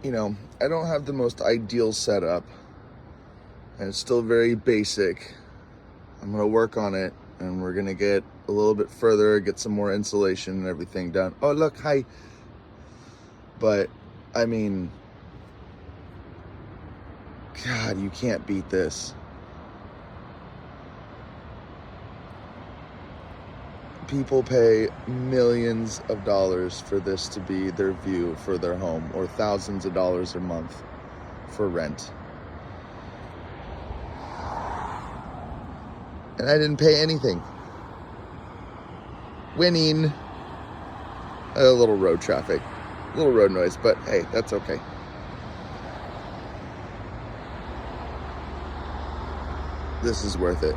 I don't have the most ideal setup, and it's still very basic. I'm going to work on it, and we're going to get a little bit further, get some more insulation and everything done. Oh, look, hi. But, I mean, God, you can't beat this. People pay millions of dollars for this to be their view for their home, or thousands of dollars a month for rent. And I didn't pay anything. Winning. A little road traffic, a little road noise, but hey, that's okay. This is worth it.